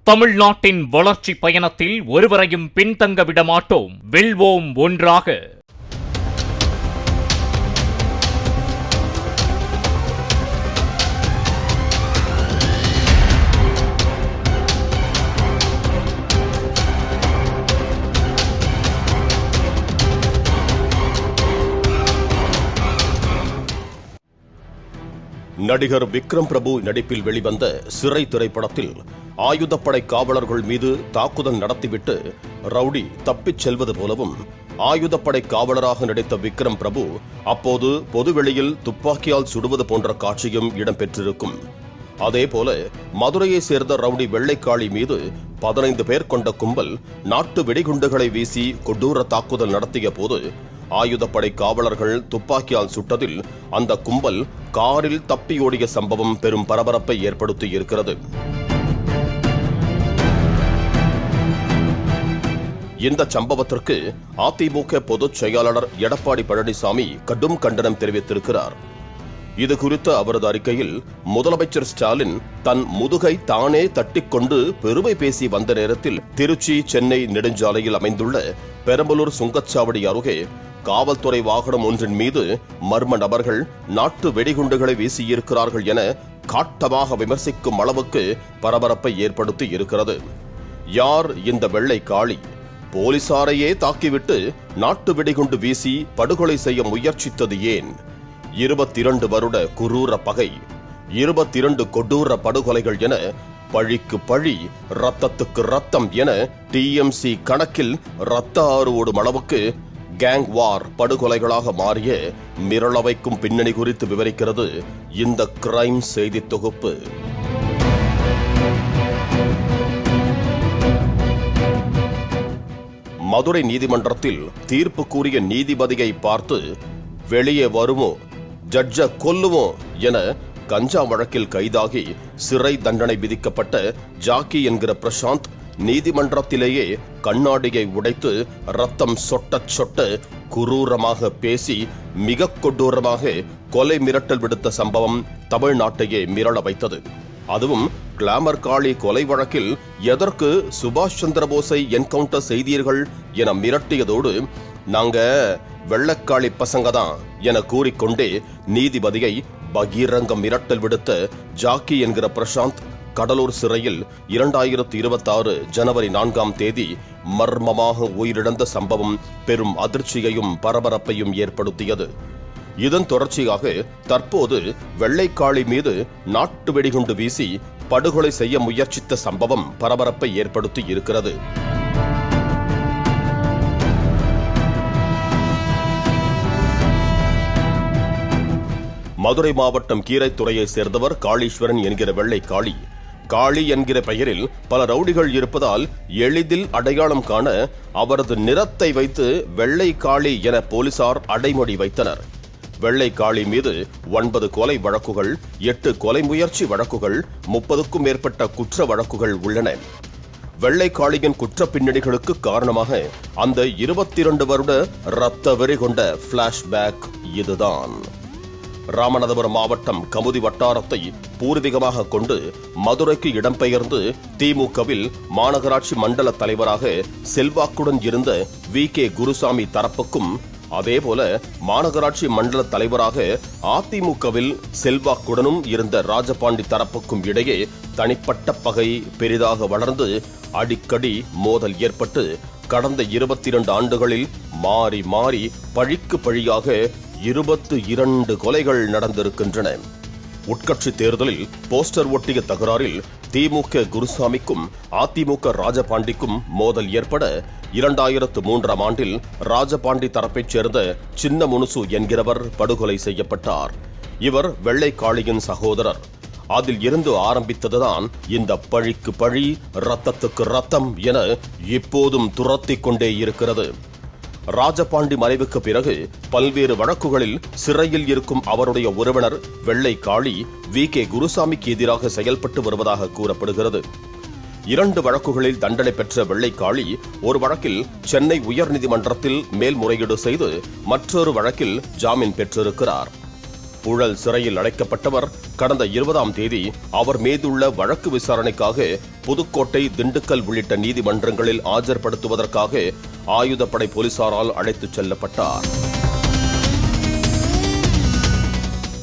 தமிழ்நாட்டின் வளர்ச்சி பயணத்தில் ஒருவரையும் பின்தங்க விடமாட்டோம். வெல்வோம் ஒன்றாக. நடிகர் விக்ரம் பிரபு நடிப்பில் வெளிவந்த சிறை திரைப்படத்தில் ஆயுதப்படை காவலர்கள் மீது தாக்குதல் நடத்திவிட்டு ரவுடி தப்பிச் செல்வது போலவும், ஆயுதப்படை காவலராக நடித்த விக்ரம் பிரபு அப்போது பொதுவெளியில் துப்பாக்கியால் சுடுவது போன்ற காட்சியும் இடம்பெற்றிருக்கும். அதேபோல மதுரையை சேர்ந்த ரவுடி வெள்ளைக்காளி மீது 15 பேர் கொண்ட கும்பல் நாட்டு வெடிகுண்டுகளை வீசி கொடூர தாக்குதல் நடத்திய போது ஆயுதப்படை காவலர்கள் துப்பாக்கியால் சுட்டதில் அந்த கும்பல் காரில் தப்பியோடிய சம்பவம் பெரும் பரபரப்பை ஏற்படுத்தி இருக்கிறது. இந்த சம்பவத்திற்கு அதிமுக பொதுச் செயலாளர் எடப்பாடி பழனிசாமி கடும் கண்டனம் தெரிவித்திருக்கிறார். இது குறித்த அவரது அறிக்கையில், முதலமைச்சர் ஸ்டாலின் தன் முதுகை தானே தட்டிக்கொண்டு பெருமை பேசி வந்த நேரத்தில் திருச்சி சென்னை நெடுஞ்சாலையில் அமைந்துள்ள பெரம்பலூர் சுங்கச்சாவடி அருகே காவல்துறை வாகனம் ஒன்றின் மீது மர்ம நபர்கள் நாட்டு வெடிகுண்டுகளை வீசியிருக்கிறார்கள் என காட்டமாக விமர்சிக்கும் அளவுக்கு பரபரப்பை ஏற்படுத்தி இருக்கிறது. யார் இந்த வெள்ளை காளி? போலீசாரையே தாக்கிவிட்டு நாட்டு வெடிகுண்டு வீசி படுகொலை செய்ய முயற்சித்தது ஏன்? 22 வருட குரூர பகை, 22 கொடூர படுகொலைகள் என பழிக்கு பழி, ரத்தத்துக்கு ரத்தம் என டிஎம்சி கணக்கில் ரத்த ஆறு ஓடும் அளவுக்கு கேங் வார் படுகொலைகளாக மாறிய மிரள வைக்கும் பின்னணி குறித்து விவரிக்கிறது இந்த கிரைம் செய்தி தொகுப்பு. மதுரை நீதிமன்றத்தில் தீர்ப்பு கூறிய நீதிபதியை பார்த்து, வெளியே வருமோ, ஜட்ஜ கொல்லுவோம் என கஞ்சா வழக்கில் கைதாகி சிறை தண்டனை விதிக்கப்பட்ட ஜாக்கி என்கிற பிரசாந்த் நீதிமன்றத்திலேயே கண்ணாடியை உடைத்து ரத்தம் சொட்ட சொட்ட குரூரமாக பேசி மிக கொடூரமாக கொலை மிரட்டல் விடுத்த சம்பவம் தமிழ்நாட்டையே மிரள வைத்தது. அதுவும் கிளாமர் காளி கொலை வழக்கில் எதற்கு சுபாஷ் சந்திரபோஸை என்கவுண்டர் செய்தீர்கள் என மிரட்டியதோடு, நாங்க வெள்ளக்காளி பசங்க தான் என கூறிக்கொண்டே நீதிபதியை பகிரங்க மிரட்டல் விடுத்த ஜாக்கி என்கிற பிரசாந்த் கடலூர் சிறையில் 2026 ஜனவரி 4ஆம் தேதி மர்மமாக உயிரிழந்த சம்பவம் பெரும் அதிர்ச்சியையும் பரபரப்பையும் ஏற்படுத்தியது. இதன் தொடர்ச்சியாக தற்போது வெள்ளைக்காளி மீது நாட்டு வெடிகுண்டு வீசி படுகொலை செய்ய முயற்சித்த சம்பவம் பரபரப்பை ஏற்படுத்தி இருக்கிறது. மதுரை மாவட்டம் கீரைத்துறையை சேர்ந்தவர் காளீஸ்வரன் என்கிற வெள்ளை காளி. காளி என்கிற பெயரில் பல ரவுடிகள் இருப்பதால் எளிதில் அடையாளம் காண அவரது நிறத்தை வைத்து வெள்ளை காளி என போலீசார் அடைமொழி வைத்தனர். வெள்ளை காளி மீது 9 கொலை வழக்குகள், 8 கொலை முயற்சி வழக்குகள், 30க்கும் மேற்பட்ட குற்ற வழக்குகள் உள்ளன. வெள்ளை காளியின் குற்ற பின்னணிகளுக்கு காரணமாக அந்த 22 வருட இரத்த வெறி கொண்ட பிளாஷ்பேக் இதுதான். ராமநாதபுரம் மாவட்டம் கமுதி வட்டாரத்தை பூர்வீகமாக கொண்டு மதுரைக்கு இடம்பெயர்ந்து திமுகவில் மாநகராட்சி மண்டல தலைவராக செல்வாக்குடன் இருந்த வி.கே. குருசாமி தரப்புக்கும், அதேபோல மாநகராட்சி மண்டல தலைவராக அதிமுகவில் செல்வாக்குடனும் இருந்த ராஜபாண்டி தரப்புக்கும் இடையே தனிப்பட்ட பகை பெரிதாக வளர்ந்து அடிக்கடி மோதல் ஏற்பட்டு கடந்த 22 ஆண்டுகளில் மாறி மாறி பழிக்கு பழியாக 22 கொலைகள் நடந்திருக்கின்றன. உட்கட்சி தேர்தலில் போஸ்டர் ஒட்டிய தகராறில் திமுக குருசாமிக்கும் அதிமுக ராஜபாண்டிக்கும் மோதல் ஏற்பட 2003ஆம் ஆண்டில் ராஜபாண்டி தரப்பைச் சேர்ந்த சின்ன முனுசு என்கிறவர் படுகொலை செய்யப்பட்டார். இவர் வெள்ளை காளியின் சகோதரர். அதில் இருந்து ஆரம்பித்ததுதான் இந்த பழிக்கு பழி, ரத்தத்துக்கு ரத்தம் என இப்போதும் துரத்திக் கொண்டே இருக்கிறது. ராஜபாண்டி மறைவுக்கு பிறகு பல்வேறு வழக்குகளில் சிறையில் இருக்கும் அவருடைய உறவினர் வெள்ளை காளி வி.கே. குருசாமிக்கு எதிராக செயல்பட்டு வருவதாக கூறப்படுகிறது. 2 வழக்குகளில் தண்டனை பெற்ற வெள்ளை காளி ஒரு வழக்கில் சென்னை உயர்நீதிமன்றத்தில் மேல்முறையீடு செய்து மற்றொரு வழக்கில் ஜாமீன் பெற்றிருக்கிறார். புழல் சிறையில் அடைக்கப்பட்டவர் கடந்த 20ஆம் தேதி அவர் மீதுள்ள வழக்கு விசாரணைக்காக புதுக்கோட்டை, திண்டுக்கல் உள்ளிட்ட நீதிமன்றங்களில் ஆஜர்படுத்துவதற்காக ஆயுதப்படை போலீசாரால் அழைத்துச் செல்லப்பட்டார்.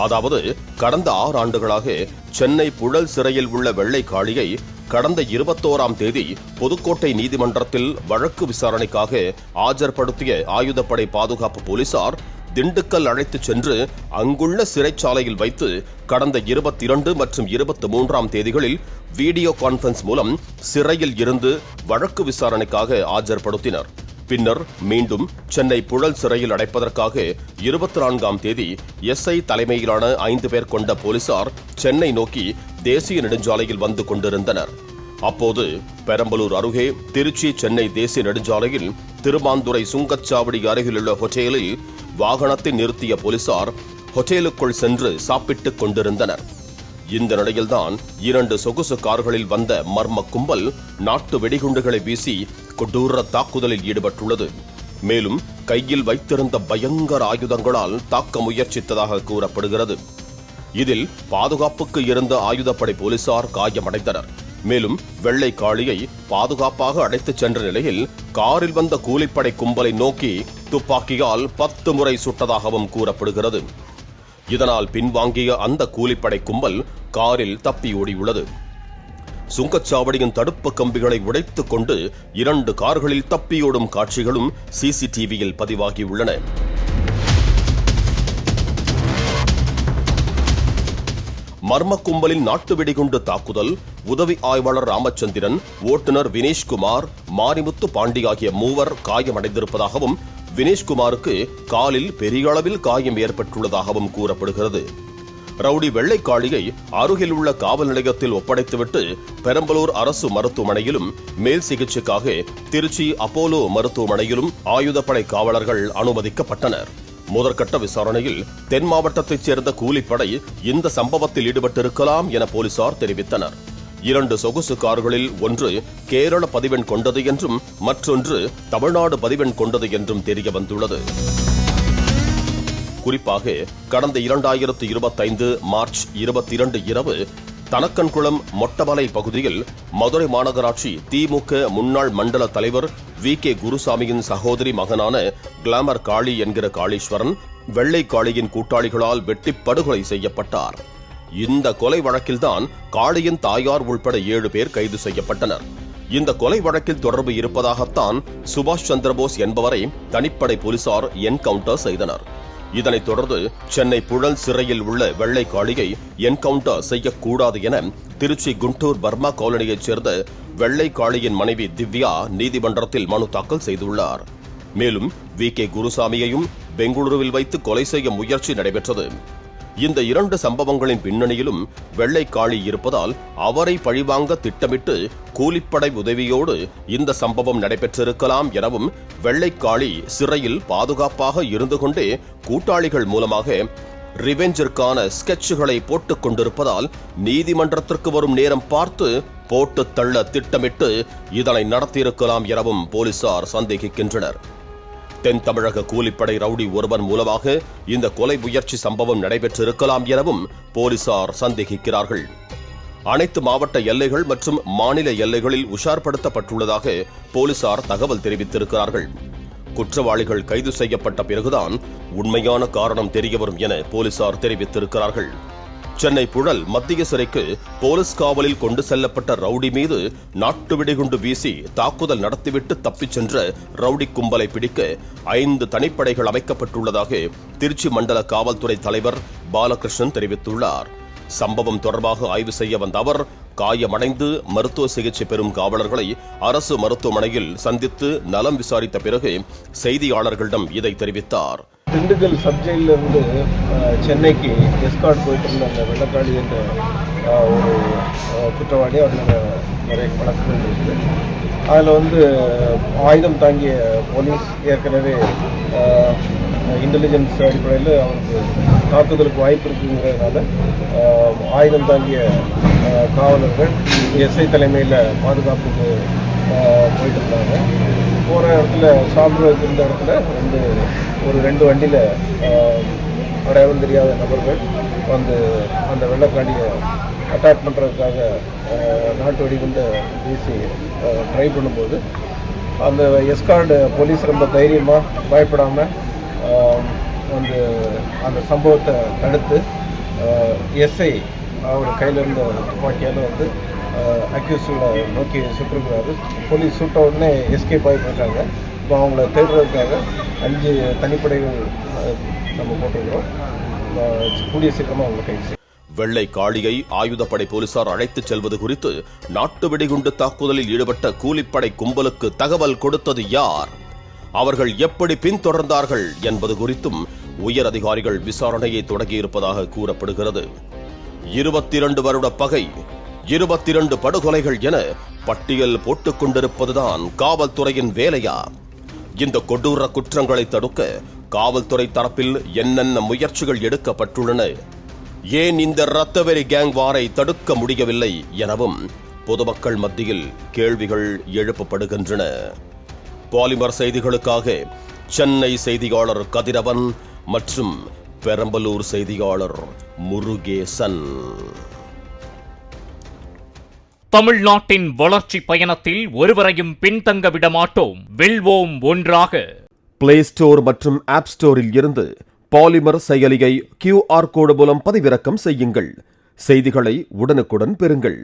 அதாவது கடந்த 6 ஆண்டுகளாக சென்னை புழல் சிறையில் உள்ள வெள்ளை காளியை கடந்த 21ஆம் தேதி புதுக்கோட்டை நீதிமன்றத்தில் வழக்கு விசாரணைக்காக ஆஜர்படுத்திய ஆயுதப்படை பாதுகாப்பு போலீசார் திண்டுக்கல் அழைத்துச் சென்று அங்குள்ள சிறைச்சாலையில் வைத்து கடந்த 22 மற்றும் 23ஆம் தேதிகளில் வீடியோ கான்பரன்ஸ் மூலம் சிறையில் இருந்து வழக்கு விசாரணைக்காக ஆஜர்படுத்தினர். பின்னர் மீண்டும் சென்னை புழல் சிறையில் அடைப்பதற்காக 24ஆம் தேதி எஸ்ஐ தலைமையிலான 5 பேர் கொண்ட போலீசார் சென்னை நோக்கி தேசிய நெடுஞ்சாலையில் வந்து கொண்டிருந்தனர். அப்போது பெரம்பலூர் அருகே திருச்சி சென்னை தேசிய நெடுஞ்சாலையில் திருமாந்துறை சுங்கச்சாவடி அருகிலுள்ள ஹோட்டலில் வாகனத்தை நிறுத்திய போலீசார் ஹோட்டலுக்குள் சென்று சாப்பிட்டுக் கொண்டிருந்தனர். இந்த நிலையில்தான் 2 சொகுசு கார்களில் வந்த மர்ம கும்பல் நாட்டு வெடிகுண்டுகளை வீசி கொடூர தாக்குதலில் ஈடுபட்டுள்ளது. மேலும் கையில் வைத்திருந்த பயங்கர ஆயுதங்களால் தாக்க முயற்சித்ததாக கூறப்படுகிறது. இதில் பாதுகாப்புக்கு இருந்த ஆயுதப்படை போலீசார் காயமடைந்தனர். மேலும் வெள்ளை காளியை பாதுகாப்பாக அழைத்துச் சென்ற நிலையில் காரில் வந்த கூலிப்படை கும்பலை நோக்கி துப்பாக்கியால் 10 முறை சுட்டதாகவும் கூறப்படுகிறது. இதனால் பின்வாங்கிய அந்த கூலிப்படை கும்பல் காரில் தப்பி ஓடியுள்ளது. சுங்கச்சாவடியின் தடுப்பு கம்பிகளை உடைத்துக் கொண்டு 2 கார்களில் தப்பியோடும் காட்சிகளும் சிசிடிவியில் பதிவாகியுள்ளன. மர்ம கும்பலின் நாட்டு வெடிகுண்டு தாக்குதல், உதவி ஆய்வாளர் ராமச்சந்திரன், ஓட்டுநர் வினேஷ்குமார், மாரிமுத்து பாண்டி ஆகிய 3 காயமடைந்திருப்பதாகவும் வினேஷ்குமாருக்கு காலில் பெரிய அளவில் காயம் ஏற்பட்டுள்ளதாகவும் கூறப்படுகிறது. ரவுடி வெள்ளை காளியை அருகில் உள்ள காவல் நிலையத்தில் ஒப்படைத்துவிட்டு பெரம்பலூர் அரசு மருத்துவமனையிலும் மேல் சிகிச்சைக்காக திருச்சி அப்போலோ மருத்துவமனையிலும் ஆயுதப்படை காவலர்கள் அனுமதிக்கப்பட்டனர். முதற்கட்ட விசாரணையில் தென் மாவட்டத்தைச் சேர்ந்த கூலிப்படை இந்த சம்பவத்தில் ஈடுபட்டிருக்கலாம் என போலீசார் தெரிவித்தனர். 2 சொகுசு கார்களில் ஒன்று கேரள பதிவெண் கொண்டது என்றும் மற்றொன்று தமிழ்நாடு பதிவெண் கொண்டது என்றும் தெரிய வந்துள்ளது. குறிப்பாக கடந்த 2025 மார்ச் 22 இரவு தனக்கன்குளம் மொட்டமலை பகுதியில் மதுரை மாநகராட்சி திமுக முன்னாள் மண்டல தலைவர் வி.கே. குருசாமியின் சகோதரி மகனான கிளாமர் காளி என்கிற காளீஸ்வரன் வெள்ளை காளியின் கூட்டாளிகளால் வெட்டி படுகொலை செய்யப்பட்டார். இந்த கொலை வழக்கில்தான் காளியின் தாயார் உள்பட 7 பேர் கைது செய்யப்பட்டனர். இந்த கொலை வழக்கில் தொடர்பு இருப்பதாகத்தான் சுபாஷ் சந்திரபோஸ் என்பவரை தனிப்படை போலீசார் என்கவுண்டர் செய்தனர். இதனைத் தொடர்ந்து சென்னை புழல் சிறையில் உள்ள வெள்ளை காளியை என்கவுண்டர் செய்யக்கூடாது என திருச்சி குண்டூர் பர்மா காலனியைச் சேர்ந்த வெள்ளை காளியின் மனைவி திவ்யா நீதிமன்றத்தில் மனு தாக்கல் செய்துள்ளார். மேலும் வி.கே. குருசாமியையும் பெங்களூருவில் வைத்து கொலை செய்ய முயற்சி நடைபெற்றது. இந்த 2 சம்பவங்களின் பின்னணியிலும் வெள்ளை காளி இருப்பதால் அவரை பழிவாங்க திட்டமிட்டு கூலிப்படை உதவியோடு இந்த சம்பவம் நடைபெற்றிருக்கலாம் எனவும் வெள்ளை காளி சிறையில் பாதுகாப்பாக இருந்து கொண்டே கூட்டாளிகள் மூலமாக ரிவெஞ்சிற்கான ஸ்கெட்சுகளை போட்டுக் கொண்டிருப்பதால் நீதிமன்றத்திற்கு வரும் நேரம் பார்த்து போட்டு தள்ள திட்டமிட்டு இதனை நடத்தியிருக்கலாம் எனவும் போலீசார் சந்தேகிக்கின்றனர். தென் தமிழக கூலிப்படை ரவுடி ஒருவன் மூலமாக இந்த கொலை முயற்சி சம்பவம் நடைபெற்றிருக்கலாம் எனவும் போலீசார் சந்தேகிக்கிறார்கள். அனைத்து மாவட்ட எல்லைகள் மற்றும் மாநில எல்லைகளில் உஷார்படுத்தப்பட்டுள்ளதாக போலீசார் தகவல் தெரிவித்திருக்கிறார்கள். குற்றவாளிகள் கைது செய்யப்பட்ட பிறகுதான் உண்மையான காரணம் தெரியவரும் என போலீசார் தெரிவித்திருக்கிறார்கள். சென்னை புழல் மத்திய சிறைக்கு போலீஸ் காவலில் கொண்டு செல்லப்பட்ட ரவுடி மீது நாட்டு வெடிகுண்டு வீசி தாக்குதல் நடத்திவிட்டு தப்பிச் சென்ற ரவுடி கும்பலை பிடிக்க 5 தனிப்படைகள் அமைக்கப்பட்டுள்ளதாக திருச்சி மண்டல காவல்துறை தலைவர் பாலகிருஷ்ணன் தெரிவித்துள்ளார். சம்பவம் தொடர்பாக ஆய்வு செய்ய வந்த அவர் காயமடைந்து மருத்துவ சிகிச்சை பெறும் காவலர்களை அரசு மருத்துவமனையில் சந்தித்து நலம் விசாரித்த பிறகு செய்தியாளர்களிடம் இதை தெரிவித்தார். திண்டுக்கல் சப்ஜெயிலில் இருந்து சென்னைக்கு எஸ்கார்ட் போயிட்டு இருந்த அந்த வெள்ளக்காளி என்ற ஒரு குற்றவாளி அதில் நிறைய வழக்குகள் இருக்குது. அதில் ஆயுதம் தாங்கிய போலீஸ் ஏற்கனவே இன்டெலிஜென்ஸ் அடிப்படையில் அவருக்கு தாக்குதலுக்கு வாய்ப்பு இருக்குங்கிறதுனால ஆயுதம் தாங்கிய காவலர்கள் எஸ்ஐ தலைமையில் பாதுகாப்புக்கு போயிட்டு இருந்தாங்க. போகிற இடத்துல சாப்பிட்றதுக்கு இருந்த இடத்துல ஒரு 2 வண்டியில் அடையாளம் தெரியாத நபர்கள் வந்து அந்த வெள்ளக்காளியை அட்டாக் பண்ணுறதுக்காக நாட்டு வெடிகுண்டை வீசி ட்ரை பண்ணும்போது அந்த எஸ்கார்டு போலீஸ் ரொம்ப தைரியமாக பயப்படாமல் வந்து அந்த சம்பவத்தை தடுத்து எஸ்ஐ அவர் கையில் இருந்த துப்பாக்கியால் வந்து அக்யூஸ்டை நோக்கி சுட்டிருக்கிறாரு. போலீஸ் சுட்ட உடனே எஸ்கேப் ஆகி போயிட்டாங்க. இப்போ அவங்கள தேடுறதுக்காக 5 தனிப்படைகள் நம்ம போட்டிருக்கிறோம். கூடிய சீக்கிரமாக அவங்களை கைது. வெள்ளை காளியை ஆயுதப்படை போலீசார் அழைத்துச் செல்வது குறித்து நாட்டு வெடிகுண்டு தாக்குதலில் ஈடுபட்ட கூலிப்படை கும்பலுக்கு தகவல் கொடுத்தது யார், அவர்கள் எப்படி பின்தொடர்ந்தார்கள் என்பது குறித்தும் உயர் அதிகாரிகள் விசாரணையை தொடங்கியிருப்பதாக கூறப்படுகிறது. 22 வருட பகை, 22 படுகொலைகள் என பட்டியல் போட்டுக் கொண்டிருப்பதுதான் காவல்துறையின் வேலையா? இந்த கொடூர குற்றங்களை தடுக்க காவல்துறை தரப்பில் என்னென்ன முயற்சிகள் எடுக்கப்பட்டுள்ளன? ஏன் இந்த இரத்தவெறி கேங் வாரை தடுக்க முடியவில்லை எனவும் பொதுமக்கள் மத்தியில் கேள்விகள் எழுப்பப்படுகின்றன. பாலிமர் செய்திகளுக்காக சென்னை செய்தியாளர் கதிரவன் மற்றும் பெரம்பலூர் செய்தியாளர் முருகேசன். தமிழ்நாட்டின் வளர்ச்சி பயணத்தில் ஒருவரையும் பின்தங்க விடமாட்டோம், வெல்வோம் ஒன்றாக. பிளே ஸ்டோர் மற்றும் ஆப் ஸ்டோரில் இருந்து பாலிமர் செயலியை QR கோடு மூலம் பதிவிறக்கம் செய்யுங்கள். செய்திகளை உடனுக்குடன் பெறுங்கள்.